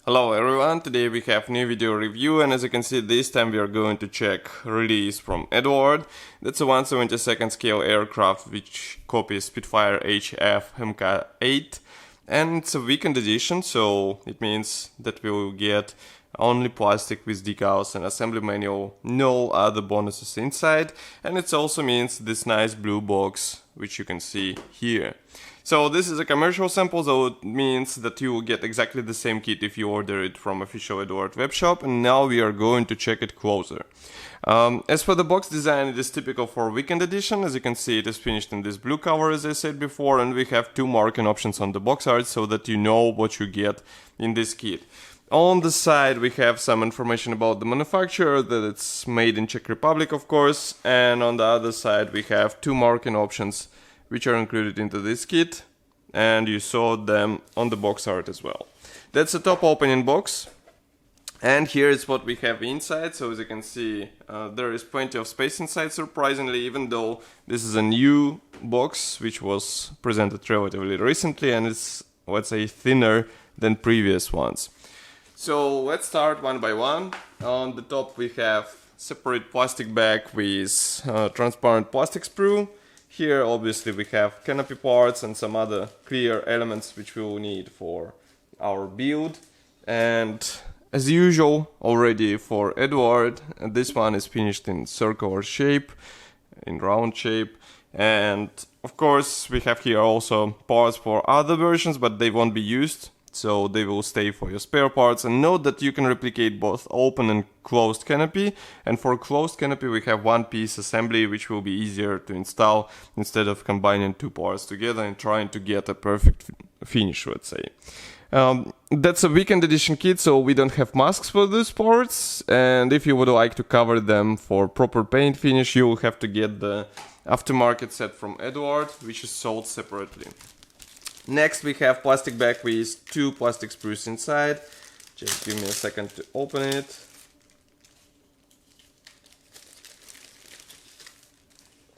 Hello everyone, today we have new video review, and as you can see this time we are going to check release from Eduard. That's a 1/72nd scale aircraft which copies Spitfire HF Mk.VIII, and it's a weekend edition, so it means that we will get only plastic with decals and assembly manual, no other bonuses inside, and it also means this nice blue box which you can see here. So this is a commercial sample, so it means that you will get exactly the same kit if you order it from official Eduard webshop, and now we are going to check it closer. As for the box design, it is typical for weekend edition. As you can see, it is finished in this blue cover as I said before, and we have two marking options on the box art so that you know what you get in this kit. On the side we have some information about the manufacturer, that it's made in Czech Republic of course, and on the other side we have two marking options which are included into this kit, and you saw them on the box art as well. That's the top opening box, and here is what we have inside. So as you can see, there is plenty of space inside, surprisingly, even though this is a new box which was presented relatively recently, and it's, let's say, thinner than previous ones. So let's start one by one. On the top we have separate plastic bag with transparent plastic sprue. Here obviously we have canopy parts and some other clear elements which we will need for our build. And as usual already for Eduard, this one is finished in circular shape, in round shape. And of course we have here also parts for other versions, but they won't be used, so they will stay for your spare parts. And note that you can replicate both open and closed canopy, and for closed canopy we have one piece assembly which will be easier to install instead of combining two parts together and trying to get a perfect finish, let's say. That's a weekend edition kit, so we don't have masks for these parts, and if you would like to cover them for proper paint finish, you will have to get the aftermarket set from Eduard, which is sold separately. Next we have plastic bag with two plastic sprues inside. Just give me a second to open it.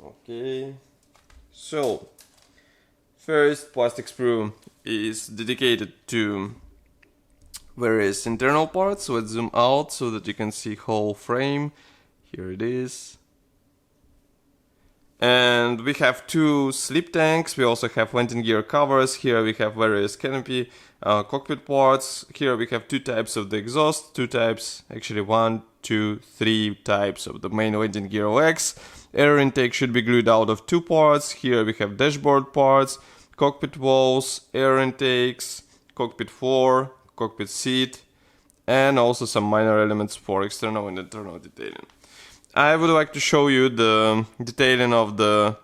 Okay, so first plastic sprue is dedicated to various internal parts. So let's zoom out so that you can see whole frame. Here it is. And we have two slip tanks. We also have landing gear covers. Here we have various canopy, cockpit parts. Here we have two types of the exhaust, two types, actually 1, 2, 3 types of the main landing gear legs. Air intake should be glued out of two parts. Here we have dashboard parts, cockpit walls, air intakes, cockpit floor, cockpit seat, and also some minor elements for external and internal detailing. I would like to show you the detailing of the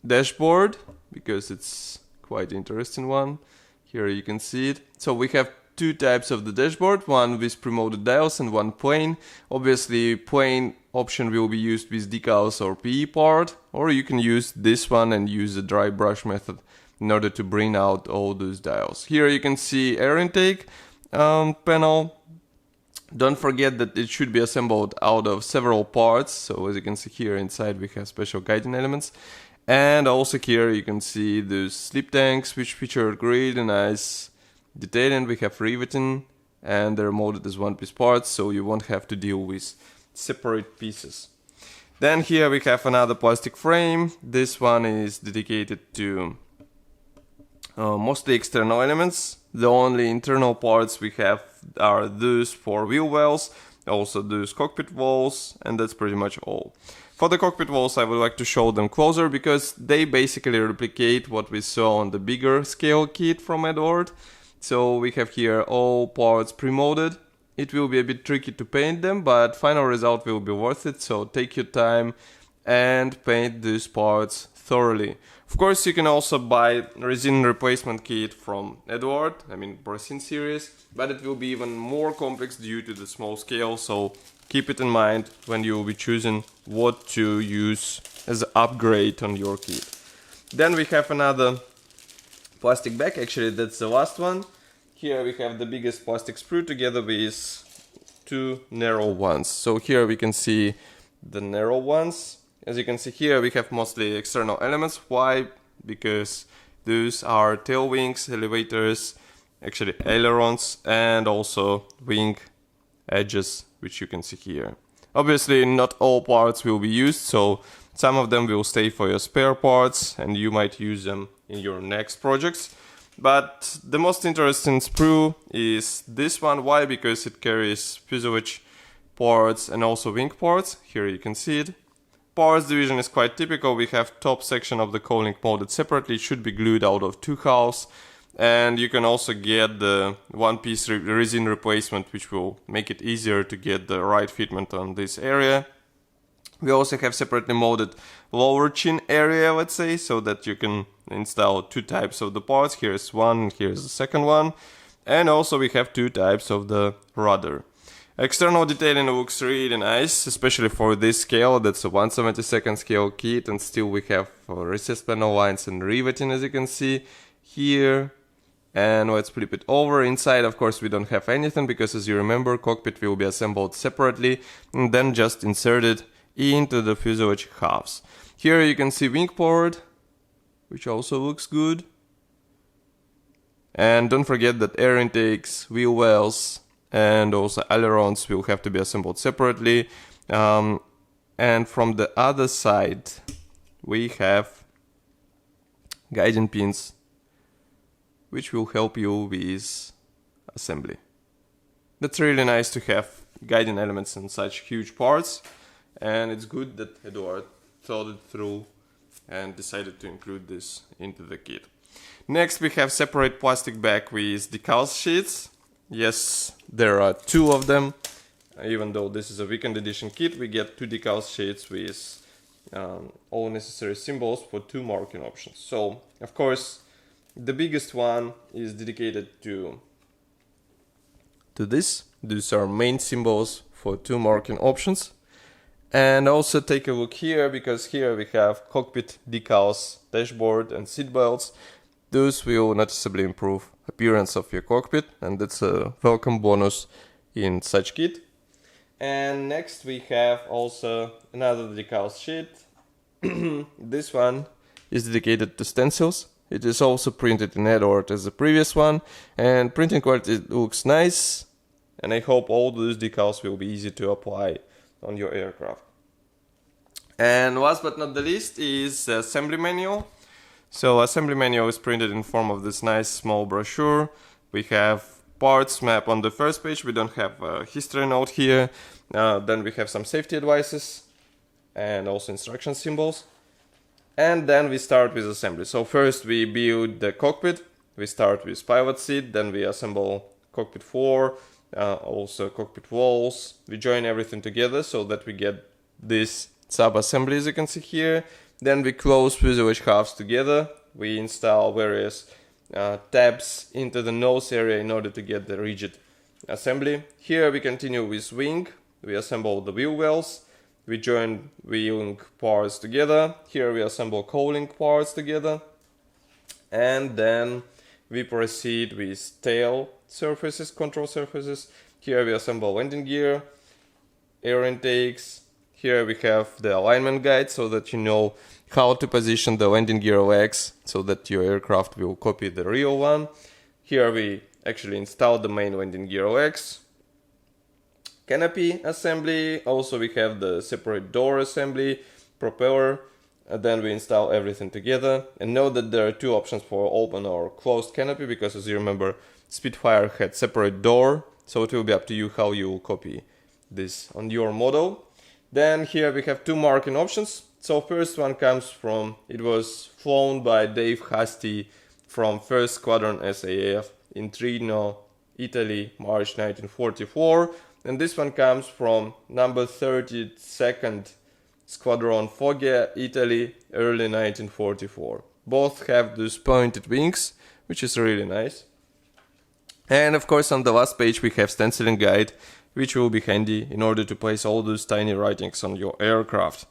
dashboard, because it's quite interesting one. Here you can see it. So we have two types of the dashboard, one with pre-molded dials and one plain. Obviously plain option will be used with decals or PE part, or you can use this one and use the dry brush method in order to bring out all those dials. Here you can see air intake panel. Don't forget that it should be assembled out of several parts, so as you can see here inside we have special guiding elements. And also here you can see the slip tanks, which feature really nice detailing. We have riveting, and they're molded as one-piece parts, so you won't have to deal with separate pieces. Then here we have another plastic frame. This one is dedicated to mostly external elements. The only internal parts we have are those for wheel wells, also those cockpit walls, and that's pretty much all. For the cockpit walls I would like to show them closer, because they basically replicate what we saw on the bigger scale kit from Eduard. So we have here all parts pre-molded. It will be a bit tricky to paint them, but final result will be worth it, so take your time and paint these parts thoroughly. Of course you can also buy resin replacement kit from Eduard, I mean resin series, but it will be even more complex due to the small scale, so keep it in mind when you will be choosing what to use as an upgrade on your kit. Then we have another plastic bag, actually that's the last one. Here we have the biggest plastic sprue together with two narrow ones. So here we can see the narrow ones. As you can see here we have mostly external elements. Why? Because those are tail wings, elevators, actually ailerons and also wing edges, which you can see here. Obviously not all parts will be used, so some of them will stay for your spare parts and you might use them in your next projects. But the most interesting sprue is this one. Why? Because it carries fuselage parts and also wing parts. Here you can see it. Parts division is quite typical. We have top section of the cowling molded separately. It should be glued out of two halves. And you can also get the one-piece resin replacement, which will make it easier to get the right fitment on this area. We also have separately molded lower chin area, let's say, so that you can install two types of the parts. Here's one and here's the second one. And also we have two types of the rudder. External detailing looks really nice, especially for this scale. That's a 1/72 scale kit, and still we have recessed panel lines and riveting, as you can see here. And let's flip it over. Inside, of course, we don't have anything because, as you remember, cockpit will be assembled separately and then just inserted into the fuselage halves. Here you can see wing port, which also looks good. And don't forget that air intakes, wheel wells, and also ailerons will have to be assembled separately. And from the other side, we have guiding pins, which will help you with assembly. That's really nice to have guiding elements in such huge parts. And it's good that Eduard thought it through and decided to include this into the kit. Next we have separate plastic bag with decals sheets. Yes, there are two of them. Even though this is a weekend edition kit, we get two decals sheets with all necessary symbols for two marking options. So, of course, the biggest one is dedicated to this. These are main symbols for two marking options. And also take a look here, because here we have cockpit decals, dashboard and seat belts. Those will noticeably improve appearance of your cockpit, and that's a welcome bonus in such kit. And next we have also another decals sheet. This one is dedicated to stencils. It is also printed in Eduard as the previous one, and printing quality looks nice, and I hope all those decals will be easy to apply on your aircraft. And last but not the least is the assembly manual. So assembly manual is printed in form of this nice small brochure. We have parts map on the first page. We don't have a history note here. Then we have some safety advices and also instruction symbols. And then we start with assembly. So first we build the cockpit. We start with pilot seat, then we assemble cockpit floor, also cockpit walls. We join everything together so that we get this sub-assembly, as you can see here. Then we close fuselage halves together. We install various tabs into the nose area in order to get the rigid assembly. Here we continue with wing. We assemble the wheel wells. We join wing parts together. Here we assemble cowling parts together. And then we proceed with tail surfaces, control surfaces. Here we assemble landing gear, air intakes. Here we have the alignment guide so that you know how to position the landing gear legs so that your aircraft will copy the real one. Here we actually install the main landing gear legs. Canopy assembly, also we have the separate door assembly, propeller, and then we install everything together. And note that there are two options for open or closed canopy, because as you remember, Spitfire had separate door, so it will be up to you how you will copy this on your model. Then here we have two marking options. So first one comes from, it was flown by Dave Hasty from 1st Squadron SAF in Trino, Italy, March 1944. And this one comes from number 32nd Squadron Foggia, Italy, early 1944. Both have those pointed wings, which is really nice. And of course on the last page we have stenciling guide, which will be handy in order to place all those tiny writings on your aircraft.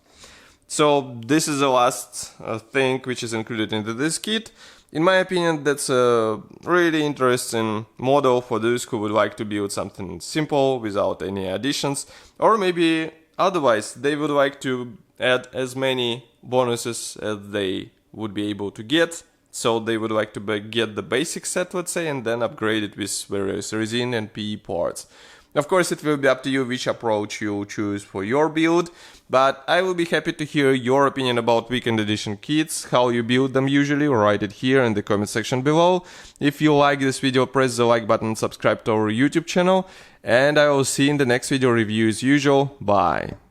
So this is the last thing which is included into this kit. In my opinion, that's a really interesting model for those who would like to build something simple without any additions, or maybe otherwise they would like to add as many bonuses as they would be able to get. so they would like to get the basic set, let's say, and then upgrade it with various resin and PE parts. Of course, it will be up to you which approach you choose for your build, but I will be happy to hear your opinion about weekend edition kits, how you build them usually. Write it here in the comment section below. If you like this video, press the like button and subscribe to our YouTube channel, and I will see you in the next video review as usual. Bye!